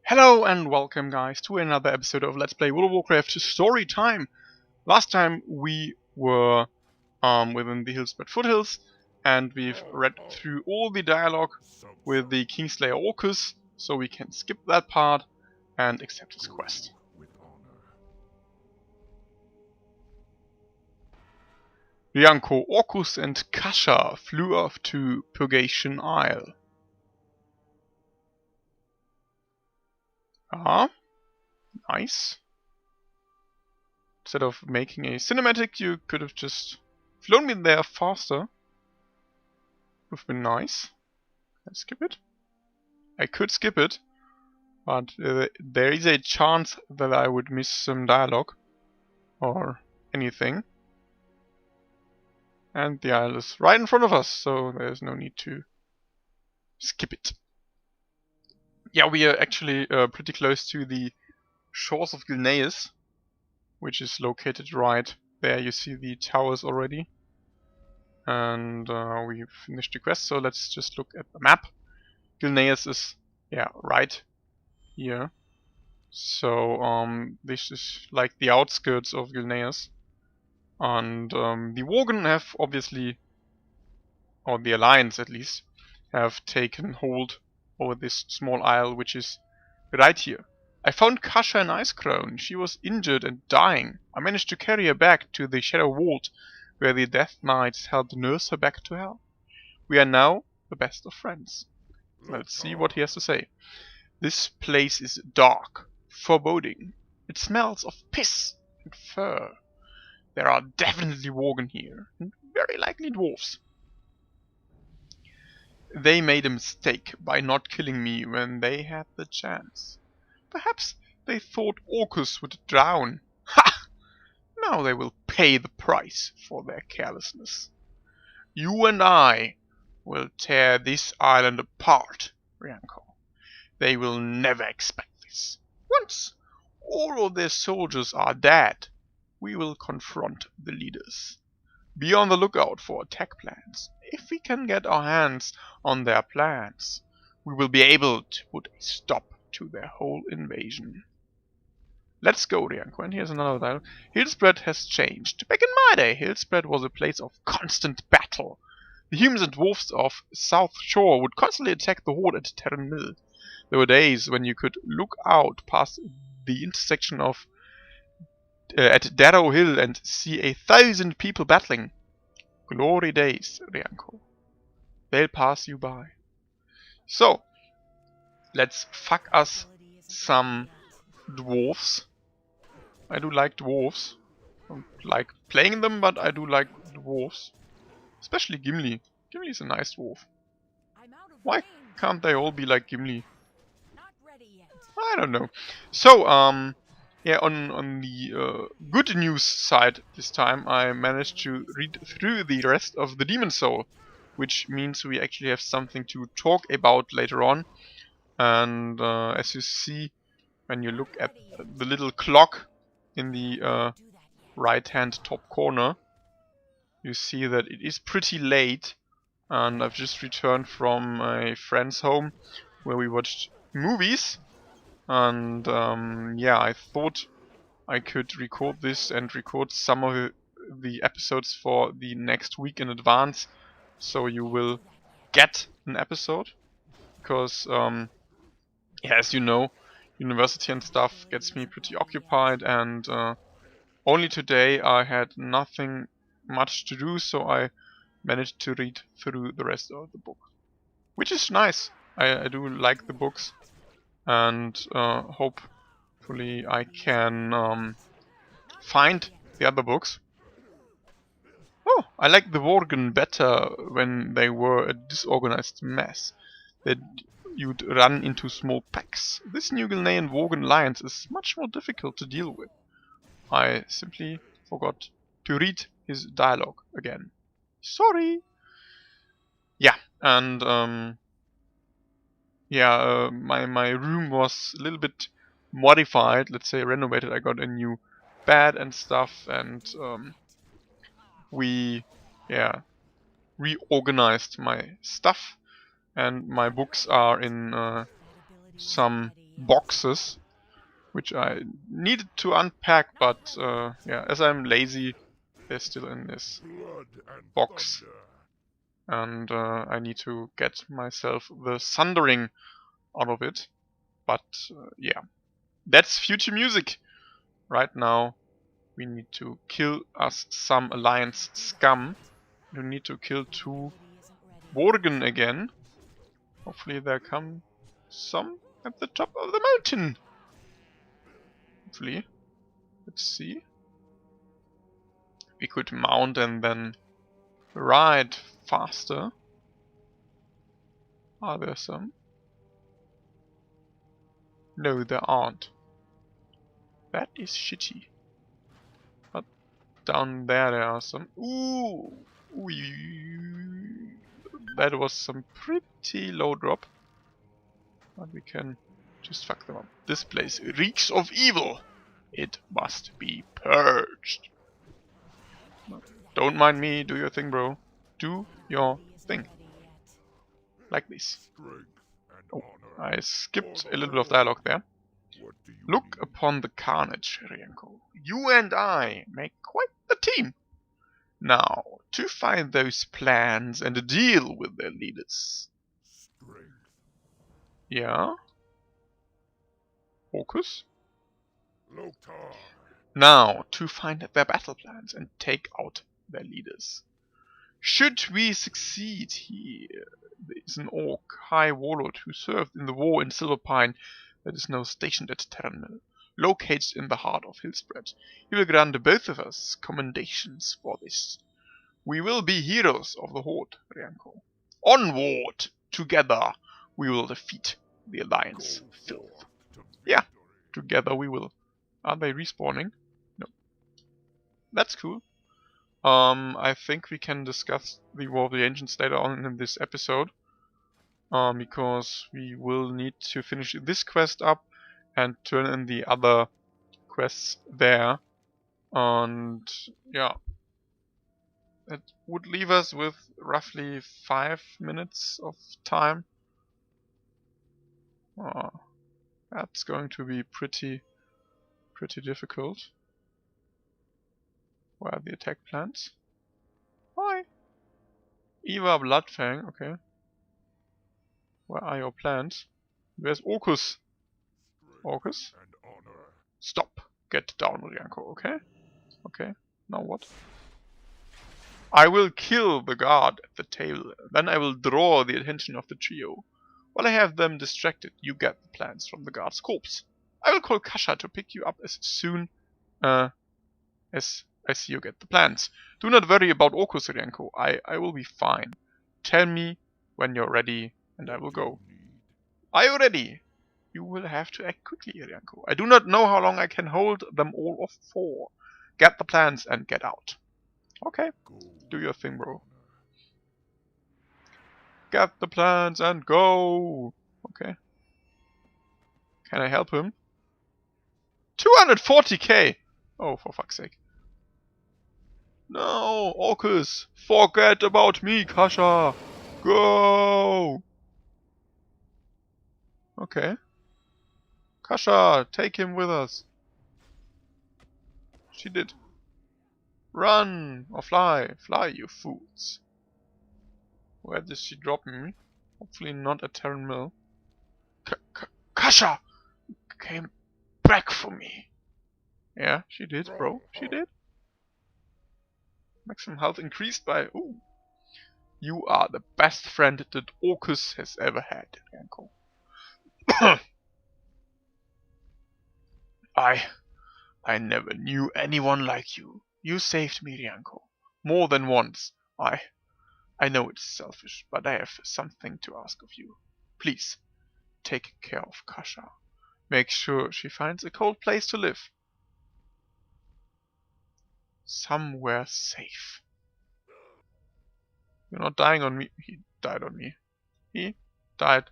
Hello and welcome guys to another episode of Let's Play World of Warcraft Storytime. Last time we were within the Hillspread foothills and we've read through all the dialogue with the Kingslayer Orkus, so we can skip that part and accept his quest. Bianco, Orkus and Kasha flew off to Purgation Isle. Ah, nice. Instead of making a cinematic, you could have just flown me there faster. Would have been nice. Let's skip it. I could skip it, but there is a chance that I would miss some dialogue or anything. And the isle is right in front of us, so there's no need to skip it. Yeah, we are actually pretty close to the shores of Gilneas, which is located right there. You see the towers already. And we finished the quest, so let's just look at the map. Gilneas is, yeah, right here. So this is like the outskirts of Gilneas. And the Worgen have obviously, or the Alliance at least, have taken hold over this small isle, which is right here. I found Kasha in Icecrown. She was injured and dying. I managed to carry her back to the Shadow Vault, where the Death Knights helped nurse her back to health. We are now the best of friends. Let's see what he has to say. This place is dark, foreboding. It smells of piss and fur. There are definitely Worgen here, and very likely dwarves. They made a mistake by not killing me when they had the chance. Perhaps they thought Orkus would drown. Ha! Now they will pay the price for their carelessness. You and I will tear this island apart, Rianko. They will never expect this. Once all of their soldiers are dead, we will confront the leaders. Be on the lookout for attack plans. If we can get our hands on their plans, we will be able to put a stop to their whole invasion. Let's go, Rianko. And here's another dialogue. Hillspread has changed. Back in my day, Hillspread was a place of constant battle. The humans and dwarfs of South Shore would constantly attack the Horde at Terran Mill. There were days when you could look out past the intersection of at Darrow Hill and see 1,000 people battling. Glory days, Rianko. They'll pass you by. So, let's fuck us some dwarfs. I do like dwarfs. I don't like playing them, but I do like dwarfs. Especially Gimli. Gimli is a nice dwarf. Why can't they all be like Gimli? I don't know. So, yeah, on the good news side this time, I managed to read through the rest of the Demon Soul, which means we actually have something to talk about later on. And as you see, when you look at the little clock in the right-hand top corner, you see that it is pretty late, and I've just returned from a friend's home where we watched movies. And yeah, I thought I could record this and record some of the episodes for the next week in advance, so you will get an episode. Because, yeah, as you know, university and stuff gets me pretty occupied, and only today I had nothing much to do, so I managed to read through the rest of the book. Which is nice. I do like the books. And hopefully I can find the other books. Oh, I like the Worgen better when they were a disorganized mess that you'd run into small packs. This new Gilnean Worgen alliance is much more difficult to deal with. I simply forgot to read his dialogue again. Sorry! Yeah, and yeah, my room was a little bit modified, let's say renovated. I got a new bed and stuff, and we, yeah, reorganized my stuff, and my books are in some boxes, which I needed to unpack, but yeah, as I'm lazy, they're still in this box. And I need to get myself the Sundering out of it. But yeah, that's future music. Right now, we need to kill us some Alliance scum. We need to kill 2 Worgen again. Hopefully there come some at the top of the mountain. Hopefully. Let's see. We could mount and then ride faster. Are there some? No, there aren't. That is shitty. But down there are some. Ooh! Ooh. That was some pretty low drop. But we can just fuck them up. This place reeks of evil. It must be purged. No, don't mind me. Do your thing, bro. Do your thing. Like this. Oh, I skipped a little bit of dialogue there. Look upon the carnage, Rienko. You and I make quite the team. Now, to find those plans and deal with their leaders. Yeah? Orkus? Now, to find their battle plans and take out their leaders. Should we succeed here, there is an orc, high warlord who served in the war in Silverpine that is now stationed at Terranmill, located in the heart of Hillspread. He will grant both of us commendations for this. We will be heroes of the Horde, Rianko. Onward! Together we will defeat the Alliance filth. Yeah, together we will. Are they respawning? No. That's cool. I think we can discuss the War of the Ancients later on in this episode. Because we will need to finish this quest up and turn in the other quests there. And yeah. It would leave us with roughly 5 minutes of time. That's going to be pretty difficult. Where are the attack plans? Hi! Eva Bloodfang, okay. Where are your plans? Where's Orkus? Orkus? Stop! Get down, Rianko, okay? Okay, now what? I will kill the guard at the table, then I will draw the attention of the trio. While I have them distracted, you get the plans from the guard's corpse. I will call Kasha to pick you up as soon as I see you get the plans. Do not worry about Orkus, Rianko. I will be fine. Tell me when you're ready and I will go. Are you ready? You will have to act quickly, Rianko. I do not know how long I can hold them all off for. Get the plans and get out. Okay, do your thing, bro. Get the plans and go! Okay. Can I help him? 240k! Oh, for fuck's sake. No, Orkus! Forget about me, Kasha! Go! Okay. Kasha, take him with us. She did. Run! Or fly! Fly, you fools! Where did she drop me? Hopefully not at Terranmill. Kasha! Came back for me! Yeah, she did, bro. She did. Maximum health increased by... Ooh. You are the best friend that Orkus has ever had, Rianko. I never knew anyone like you. You saved me, Rianko. More than once. I know it's selfish, but I have something to ask of you. Please, take care of Kasha. Make sure she finds a cold place to live. Somewhere safe. You're not dying on me. He died on me. He died.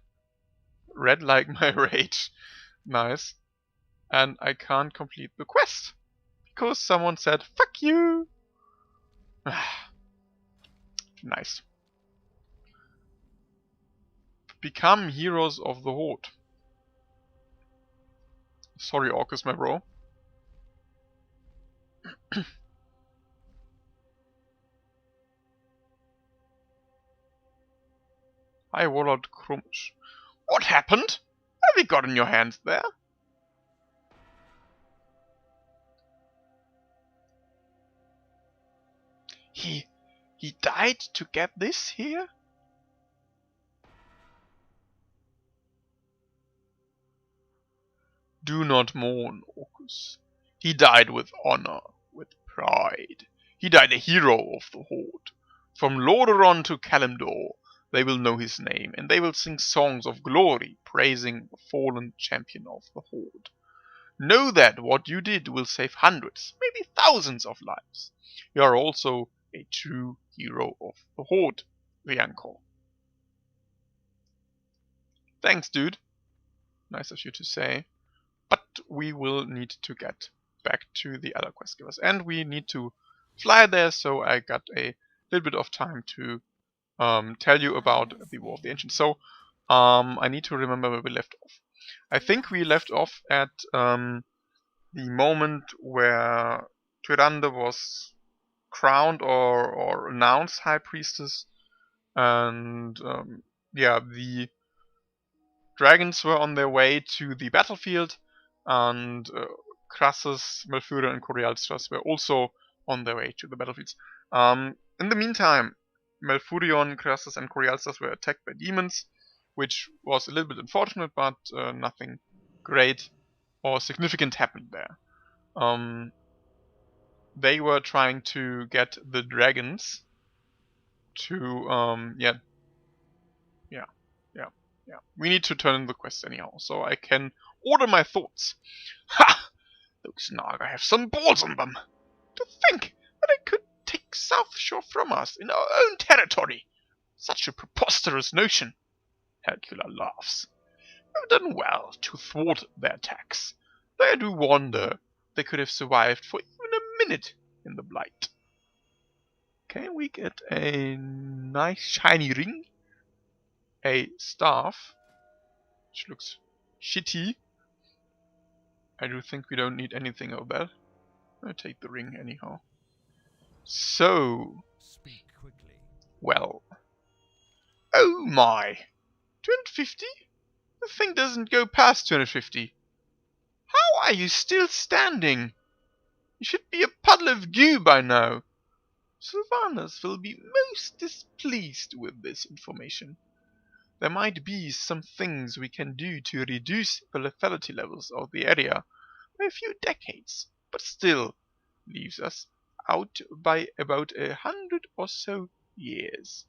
Red like my rage. Nice. And I can't complete the quest. Because someone said, fuck you! Nice. Become heroes of the Horde. Sorry, Orkus, my bro. Hi, Warlord Krumish. What happened? What have you got in your hands there? He died to get this here? Do not mourn, Orkus. He died with honor, with pride. He died a hero of the Horde. From Lordaeron to Kalimdor, they will know his name, and they will sing songs of glory, praising the fallen champion of the Horde. Know that what you did will save hundreds, maybe thousands of lives. You are also a true hero of the Horde, Rianko. Thanks, dude. Nice of you to say. But we will need to get back to the other quest givers. And we need to fly there, so I got a little bit of time to tell you about the War of the Ancients. So I need to remember where we left off. I think we left off at the moment where Tyrande was crowned or announced High Priestess. And yeah, the dragons were on their way to the battlefield. And Crassus, Malfurion, and Corialstras were also on their way to the battlefields. In the meantime, Malfurion, Crassus, and Corialstras were attacked by demons, which was a little bit unfortunate, but nothing great or significant happened there. They were trying to get the dragons to, yeah. We need to turn in the quest anyhow, so I can order my thoughts. Ha! Those Naga have some balls on them. To think that they could take South Shore from us in our own territory. Such a preposterous notion. Hercula laughs. We've done well to thwart their attacks. Though I do wonder they could have survived for even a minute in the Blight. Can we get a nice shiny ring? A staff, which looks shitty. I do think we don't need anything of that. I'll take the ring anyhow. So, Speak quickly. Well. Oh my! 250? The thing doesn't go past 250. How are you still standing? You should be a puddle of goo by now. Sylvanas will be most displeased with this information. There might be some things we can do to reduce the lethality levels of the area by a few decades, but still leaves us out by about 100 or so years.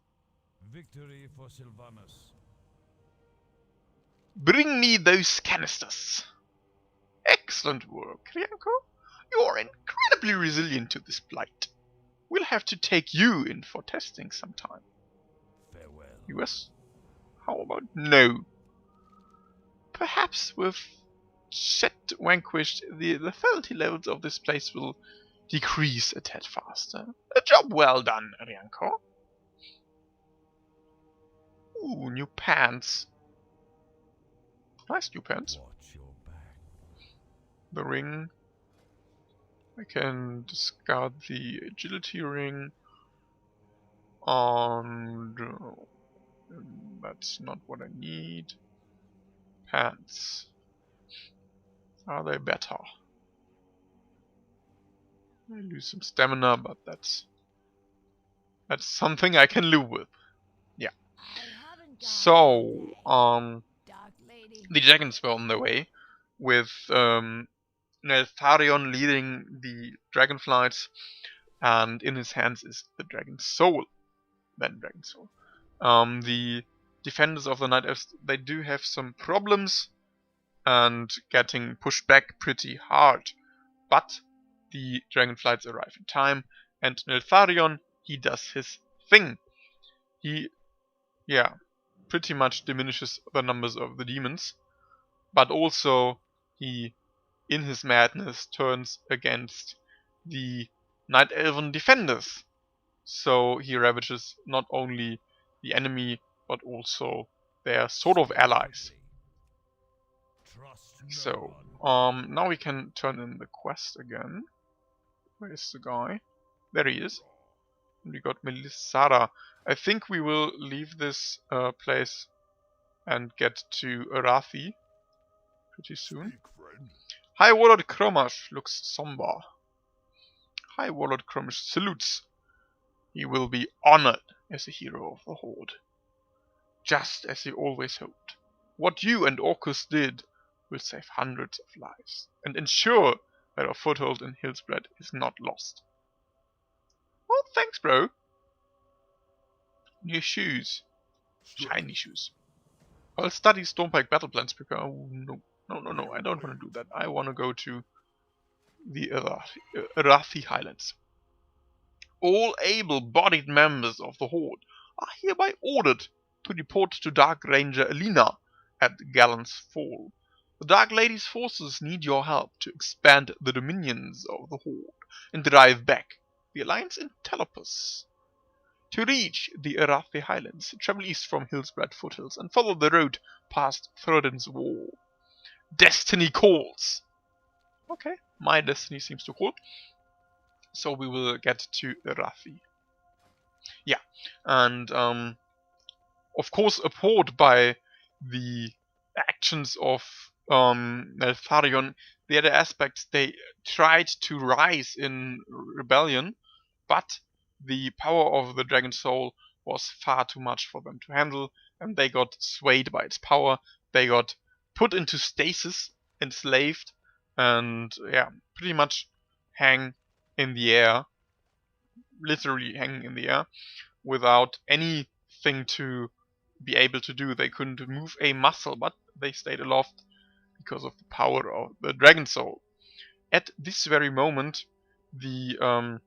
Victory for Sylvanas. Bring me those canisters. Excellent work, Rianko. You are incredibly resilient to this blight. We'll have to take you in for testing sometime. Farewell. US? How about no? Perhaps with Chet vanquished, the lethality levels of this place will decrease a tad faster. A job well done, Rianko. Ooh, new pants. Nice new pants. Watch your back. The ring. I can discard the agility ring. And that's not what I need. Pants. Are they better? I lose some stamina, but that's something I can live with. Yeah. So, the dragons were on their way with Neltharion leading the dragonflights, and in his hands is the dragon soul. Dragon soul. The defenders of the Night Elves, they do have some problems and getting pushed back pretty hard, but the dragonflights arrive in time, and Neltharion, he does his thing. He, yeah, pretty much diminishes the numbers of the demons, but also he, in his madness, turns against the Night Elven defenders. So he ravages not only the enemy, but also their sort of allies. Trust no So, one. now we can turn in the quest again. Where is the guy? There he is. We got Melisara. I think we will leave this place and get to Arathi pretty soon. Speak, friend. High Warlord Kromash looks somber. High Warlord Kromash salutes. He will be honored as a hero of the Horde, just as he always hoped. What you and Orkus did will save hundreds of lives and ensure that our foothold in Hillspread is not lost. Well, thanks, bro. New shoes. Shiny shoes. I'll study Stormpike battle plans. Prepare. Oh, no. No. I don't want to do that. I want to go to the Arathi Highlands. All able-bodied members of the Horde are hereby ordered to report to Dark Ranger Alina at Gallant's Fall. The Dark Lady's forces need your help to expand the dominions of the Horde and drive back the Alliance in Telepus. To reach the Arathi Highlands, travel east from Hillspread foothills and follow the road past Thorin's Wall. Destiny calls! Okay, my destiny seems to call. So we will get to Arathi. Yeah, and of course appalled by the actions of Neltharion, the other aspects, they tried to rise in rebellion, but the power of the Dragon Soul was far too much for them to handle, and they got swayed by its power. They got put into stasis, enslaved, and yeah, pretty much hang in the air, literally hanging in the air, without anything to be able to do. They couldn't move a muscle, but they stayed aloft because of the power of the Dragon Soul. At this very moment, the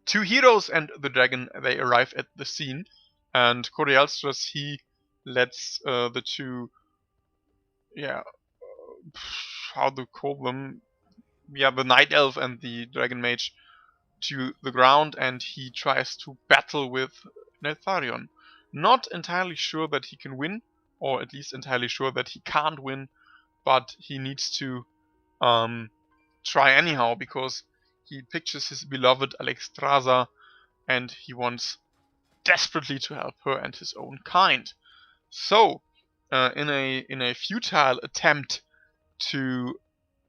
two heroes and the dragon, they arrive at the scene, and Corialstras, he lets the two, how to call them, the Night Elf and the Dragon Mage to the ground, and he tries to battle with Neltharion. Not entirely sure that he can win, or at least entirely sure that he can't win, but he needs to try anyhow, because he pictures his beloved Alexstrasza, and he wants desperately to help her and his own kind. So, in a futile attempt to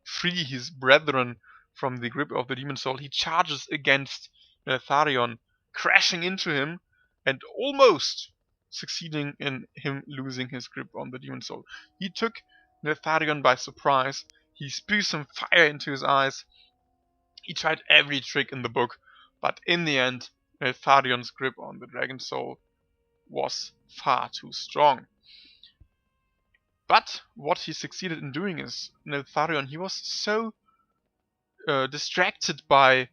free his brethren from the grip of the Demon Soul, he charges against Neltharion, crashing into him and almost succeeding in him losing his grip on the Demon Soul. He took Neltharion by surprise. He spews some fire into his eyes. He tried every trick in the book, but in the end, Neltharion's grip on the Dragon Soul was far too strong. But what he succeeded in doing is, Neltharion, he was so distracted by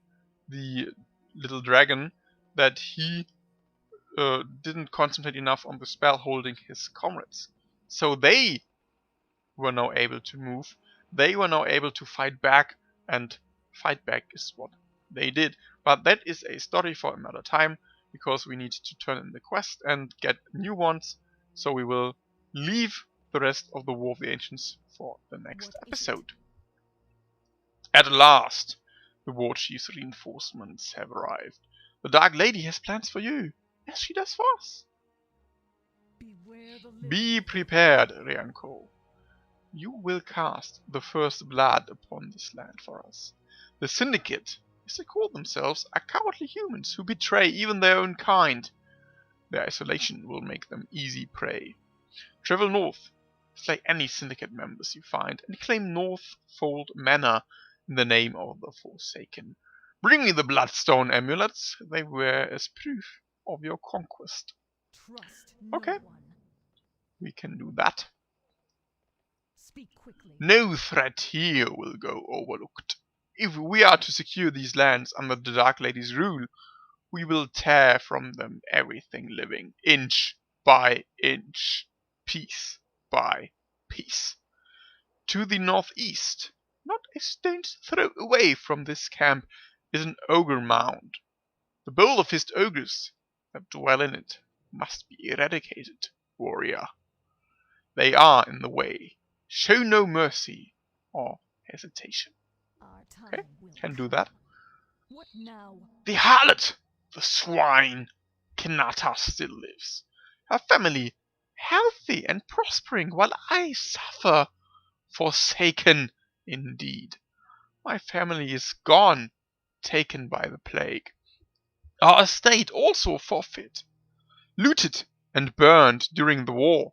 the little dragon that he didn't concentrate enough on the spell holding his comrades. So they were now able to move. They were now able to fight back, and fight back is what they did. But that is a story for another time, because we need to turn in the quest and get new ones. So we will leave the rest of the War of the Ancients for the next episode. At last, the War Chief's reinforcements have arrived. The Dark Lady has plans for you, as she does for us. Be prepared, Rianko. You will cast the first blood upon this land for us. The Syndicate, as they call themselves, are cowardly humans who betray even their own kind. Their isolation will make them easy prey. Travel north, slay any Syndicate members you find, and claim Northfold Manor in the name of the Forsaken. Bring me the Bloodstone amulets. They wear as proof of your conquest. Okay, we can do that. Speak quickly. No threat here will go overlooked. If we are to secure these lands under the Dark Lady's rule, we will tear from them everything living, inch by inch, piece by piece. To the northeast, not a stone's throw away from this camp, is an ogre mound. The bold-faced ogres that dwell in it must be eradicated, warrior. They are in the way. Show no mercy or hesitation. Our time Okay, will can do come. that. What now? The harlot, the swine, Kanata still lives. Her family, healthy and prospering, while I suffer, forsaken indeed. My family is gone, taken by the plague. Our estate also forfeit, looted and burned during the war.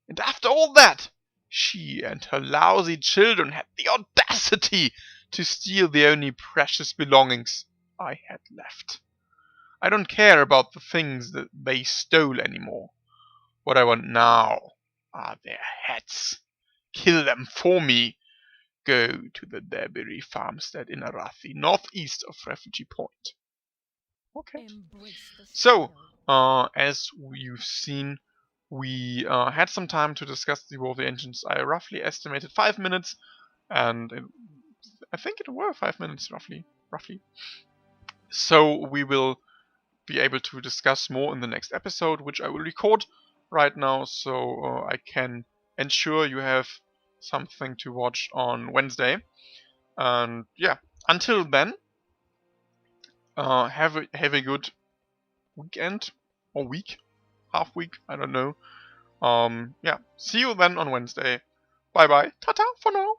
And after all that, she and her lousy children had the audacity to steal the only precious belongings I had left. I don't care about the things that they stole anymore. What I want now are their heads. Kill them for me. Go to the Derbury farmstead in Arathi, northeast of Refugee Point. Okay. Embrace the So, shadow. as you've seen, we had some time to discuss the War of the Ancients. I roughly estimated 5 minutes, and I think it were 5 minutes roughly. So we will be able to discuss more in the next episode, which I will record right now, so I can ensure you have something to watch on Wednesday. And yeah, until then, have a good weekend or week, half week, I don't know. Yeah, see you then on Wednesday. Bye bye, ta-ta for now.